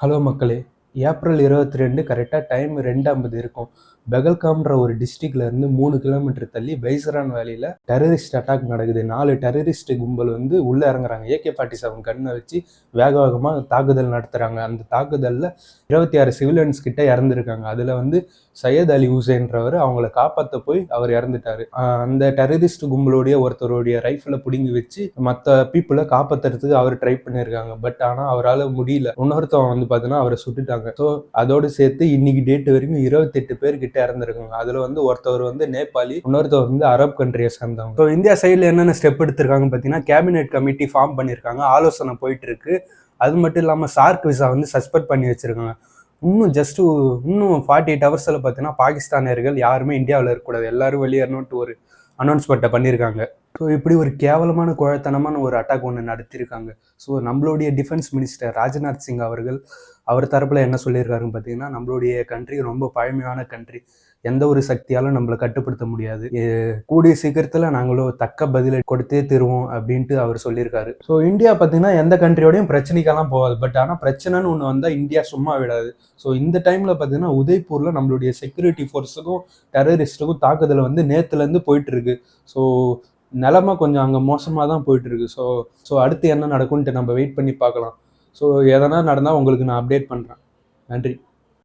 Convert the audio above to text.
Hello மக்களே, April 22 கரெக்டாக time 2:50 இருக்கும். பெகல்காம்ன்ற ஒரு டிஸ்ட்ரிக்ட்ல இருந்து 3 கிலோமீட்டர் தள்ளி பைசரான் வேலியில் டெரரிஸ்ட் அட்டாக் நடக்குது. 4 டெரரிஸ்ட் கும்பல் வந்து உள்ளே இறங்குறாங்க. AK-47 கன்னை வச்சு வேக வேகமாக தாக்குதல் நடத்துகிறாங்க. அந்த தாக்குதலில் 26 சிவிலியன்ஸ் கிட்ட இறந்துருக்காங்க. அதில் வந்து சையத் அலி ஹுசைன்றவர் அவங்கள காப்பாற்ற போய் அவர் இறந்துட்டாரு. அந்த டெரரிஸ்ட் கும்பலோடைய ஒருத்தருடைய ரைஃபிளை பிடுங்கி வச்சு மற்ற பீப்புளை காப்பாற்றுறதுக்கு அவர் ட்ரை பண்ணியிருக்காங்க. பட் ஆனால் அவரால் முடியல. இன்னொருத்தவங்க வந்து பார்த்தீங்கன்னா அவரை சுட்டுட்டாங்க. ஸோ அதோடு சேர்த்து இன்னைக்கு டேட் வரைக்கும் 28 பேர் கிட்ட இறந்துருக்காங்க. அதுல வந்து ஒருத்தவர் வந்து நேபாளி, இன்னொருத்தவர் வந்து அரப் கண்ட்ரியை சேர்ந்தவங்க. ஸோ இந்தியா சைடில் என்னென்ன ஸ்டெப் எடுத்திருக்காங்க பார்த்தீங்கன்னா, கேபினெட் கமிட்டி ஃபார்ம் பண்ணியிருக்காங்க. ஆலோசனை போயிட்டு இருக்கு. அது மட்டும் இல்லாமல் சார்க் விசா வந்து சஸ்பெண்ட் பண்ணி வச்சிருக்காங்க. இன்னும் 48 ஹவர்ஸில் பார்த்தீங்கன்னா பாகிஸ்தானியர்கள் யாருமே இந்தியாவில் இருக்கக்கூடாது, எல்லாரும் வெளியேறணும்ட்டு ஒரு அனௌன்ஸ்மெண்ட்டை பண்ணியிருக்காங்க. ஸோ இப்படி ஒரு கேவலமான குழத்தனமான ஒரு அட்டாக் ஒன்று நடத்தியிருக்காங்க. ஸோ நம்மளுடைய டிஃபென்ஸ் மினிஸ்டர் ராஜ்நாத் சிங் அவர்கள் அவர் தரப்பில் என்ன சொல்லியிருக்காருன்னு பார்த்தீங்கன்னா, நம்மளுடைய கண்ட்ரி ரொம்ப பழமையான கண்ட்ரி, எந்த ஒரு சக்தியாலும் நம்மளை கட்டுப்படுத்த முடியாது, கூடிய சீக்கிரத்தில் நாங்களும் தக்க பதிலை கொடுத்தே தருவோம் அப்படின்ட்டு அவர் சொல்லியிருக்காரு. ஸோ இந்தியா பார்த்தீங்கன்னா எந்த கண்ட்ரியோடையும் பிரச்சனைக்கெல்லாம் போகாது. பட் ஆனால் பிரச்சனைன்னு ஒன்று வந்தால் இந்தியா சும்மா விடாது. ஸோ இந்த டைமில் பார்த்தீங்கன்னா உதய்பூரில் நம்மளுடைய செக்யூரிட்டி ஃபோர்ஸுக்கும் டெரரிஸ்ட்டுக்கும் தாக்குதல் வந்து நேற்றுலேருந்து போயிட்டு இருக்கு. ஸோ நிலமை கொஞ்சம் அங்கே மோசமாக தான் போயிட்டு இருக்கு. ஸோ அடுத்து என்ன நடக்கும்ன்ட்டு நம்ம வெயிட் பண்ணி பார்க்கலாம். ஸோ எதனா நடந்தால் உங்களுக்கு நான் அப்டேட் பண்ணுறேன். நன்றி.